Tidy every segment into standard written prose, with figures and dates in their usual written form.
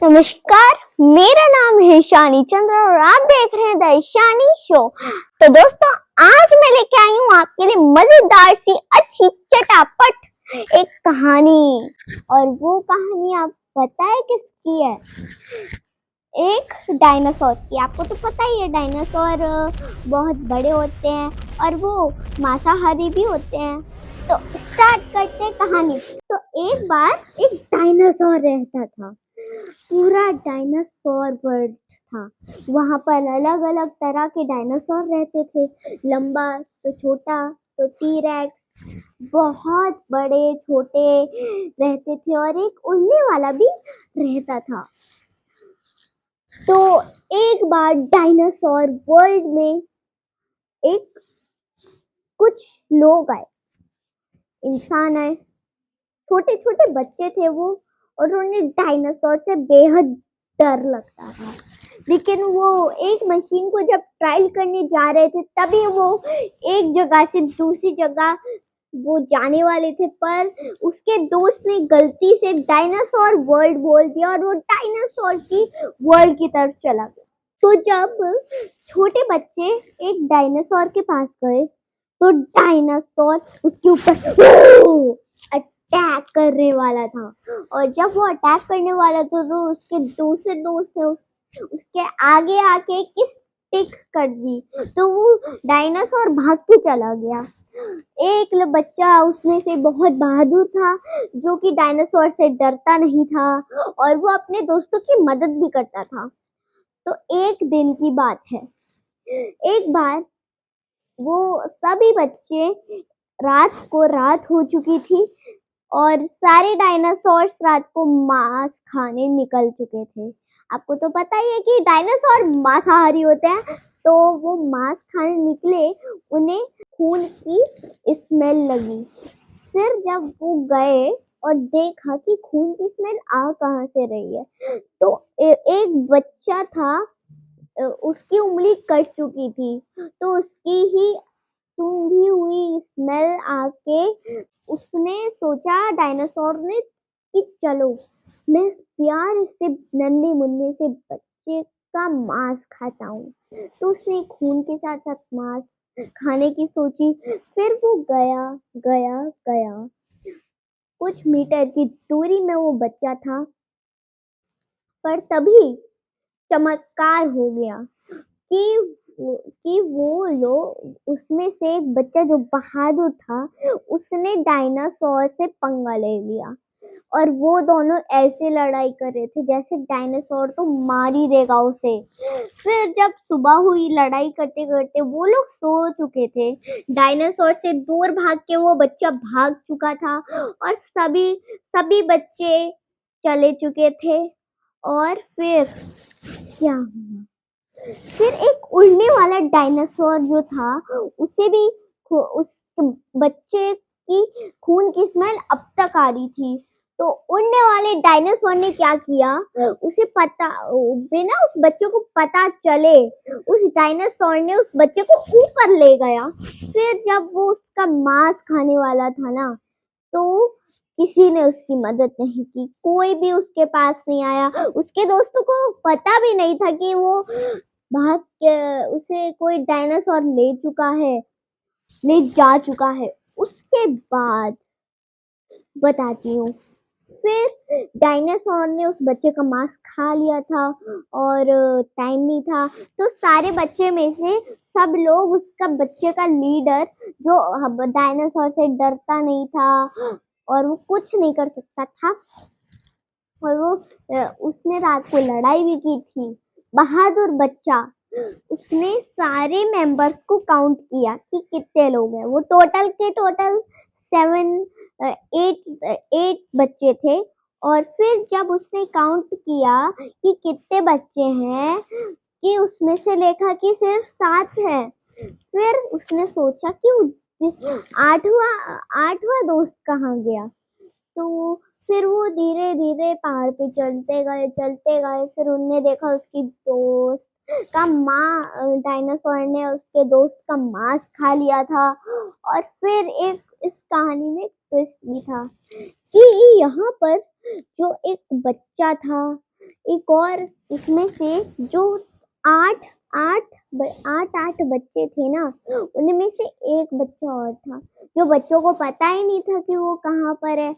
नमस्कार, मेरा नाम है ईशानी चंद्र और आप देख रहे हैं द ईशानी शो। तो दोस्तों, आज मैं लेके आई हूँ आपके लिए मजेदार सी अच्छी चटापट एक कहानी। और वो कहानी आप पता है किसकी है? एक डायनासोर की। आपको तो पता ही है डायनासोर बहुत बड़े होते हैं और वो मांसाहारी भी होते हैं। तो स्टार्ट करते हैं कहानी। तो एक बार एक डायनासोर रहता था। पूरा डायनासोर वर्ल्ड था। वहां पर अलग अलग तरह के डायनासोर रहते थे, लंबा तो छोटा तो टी-रेक्स, बहुत बड़े छोटे रहते थे और एक उड़ने वाला भी रहता था। तो एक बार डायनासोर वर्ल्ड में एक कुछ लोग आए, इंसान आए, छोटे छोटे बच्चे थे वो, और उन्हें डायनासोर से बेहद डर लगता था। लेकिन वो एक मशीन को जब ट्रायल करने जा रहे थे तभी वो एक जगह से दूसरी जगह वो जाने वाले थे, पर उसके दोस्त ने गलती से डायनासोर वर्ल्ड बोल दिया और वो डायनासोर की वर्ल्ड की तरफ चला गया। तो जब छोटे बच्चे एक डायनासोर के पास गए तो डायनासोर उसके ऊपर अटैक करने वाला था। और जब वो अटैक करने वाला था तो उसके दूसरे दोस्त ने उसके आगे आके एक स्टिक कर दी, तो वो डायनासोर भाग के चला गया। एक बच्चा उसमें से बहुत बहादुर था, जो कि डायनासोर से डरता नहीं था और वो अपने दोस्तों की मदद भी करता था। तो एक दिन की बात है, एक बार वो सभी बच्चे, रात हो चुकी थी और सारे डायनासोर्स रात को मांस खाने निकल चुके थे। आपको तो पता ही है कि डायनासोर मांसाहारी होते हैं, तो वो मांस खाने निकले, उन्हें खून की स्मेल लगी। फिर जब वो गए और देखा कि खून की स्मेल आ कहाँ से रही है, तो एक बच्चा था, उसकी उंगली कट चुकी थी, तो उसकी ही सूंघी हुई स्मेल आके उसने सोचा, डायनासोर ने, कि चलो मैं प्यार से नन्हे मुन्ने से बच्चे का मांस खाता हूँ। तो उसने खून के साथ साथ मांस खाने की सोची। फिर वो गया गया गया, कुछ मीटर की दूरी में वो बच्चा था, पर तभी चमत्कार हो गया कि वो लोग, उसमें से एक बच्चा जो बहादुर था, उसने डायनासोर से पंगा ले लिया और वो दोनों ऐसे लड़ाई कर रहे थे जैसे डायनासोर तो मार ही देगा उसे। फिर जब सुबह हुई, लड़ाई करते करते वो लोग सो चुके थे। डायनासोर से दूर भाग के वो बच्चा भाग चुका था और सभी बच्चे चले चुके थे। और फिर क्या हुआ? फिर एक उड़ने वाला डायनासोर जो था, उसे भी उस बच्चे की खून की स्मेल अब तक आ रही थी। तो उड़ने वाले डायनासोर ने क्या किया, उसे पता, बिना उस बच्चे को पता चले, उस डायनासोर ने उस बच्चे को ऊपर ले गया। फिर जब वो उसका मांस खाने वाला था ना, तो किसी ने उसकी मदद नहीं की, कोई भी उसके पास नहीं आया। उसके दोस्तों को पता भी नहीं था कि वो भाग के उसे कोई डायनासोर ले जा चुका है। उसके बाद बताती हूँ। फिर डायनासोर ने उस बच्चे का मांस खा लिया था और टाइम नहीं था, तो सारे बच्चे में से सब लोग उसका बच्चे का लीडर, जो डायनासोर से डरता नहीं था और वो कुछ नहीं कर सकता था, और वो उसने रात को लड़ाई भी की थी, बहादुर बच्चा, उसने सारे मेंबर्स को काउंट किया कि कितने लोग हैं। वो टोटल 8 बच्चे थे। और फिर जब उसने काउंट किया कि कितने बच्चे हैं, कि उसमें से देखा कि सिर्फ 7 हैं। फिर उसने सोचा कि आठवां दोस्त कहाँ गया। तो फिर वो धीरे धीरे पहाड़ पे चलते गए। फिर उनने देखा उसकी दोस्त का डायनासोर ने उसके दोस्त का मांस खा लिया था। और फिर इस कहानी में ट्विस्ट भी था कि यहाँ पर जो एक बच्चा था, एक और इसमें से जो आठ आठ आठ बच्चे थे ना, उनमें से एक बच्चा और था जो बच्चों को पता ही नहीं था कि वो कहाँ पर है।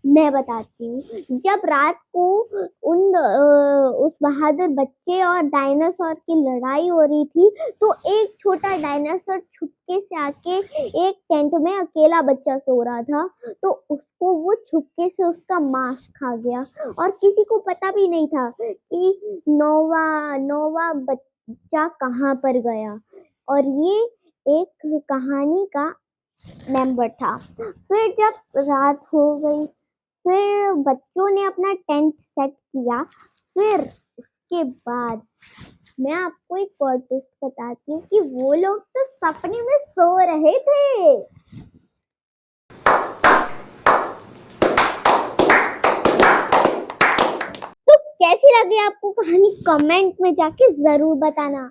मैं बताती हूँ। जब रात को उस बहादुर बच्चे और डायनासोर की लड़ाई हो रही थी, तो एक छोटा डायनासोर छुपके से आके एक टेंट में अकेला बच्चा सो रहा था, तो उसको वो छुपके से उसका मांस खा गया और किसी को पता भी नहीं था कि नौवा बच्चा कहाँ पर गया। और ये एक कहानी का मेंबर था। फिर जब रात हो गई, फिर बच्चों ने अपना टेंट सेट किया। फिर उसके बाद मैं आपको एक प्लॉट ट्विस्ट बताती हूँ कि वो लोग तो सपने में सो रहे थे। तो कैसी लगी आपको कहानी, कमेंट में जाके जरूर बताना।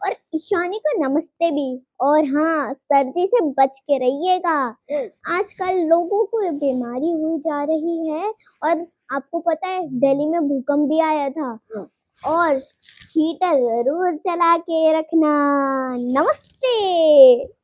और ईशानी को नमस्ते भी। और हाँ, सर्दी से बच के रहिएगा। आजकल लोगों को बीमारी हुई जा रही है। और आपको पता है दिल्ली में भूकंप भी आया था। और हीटर जरूर चला के रखना। नमस्ते।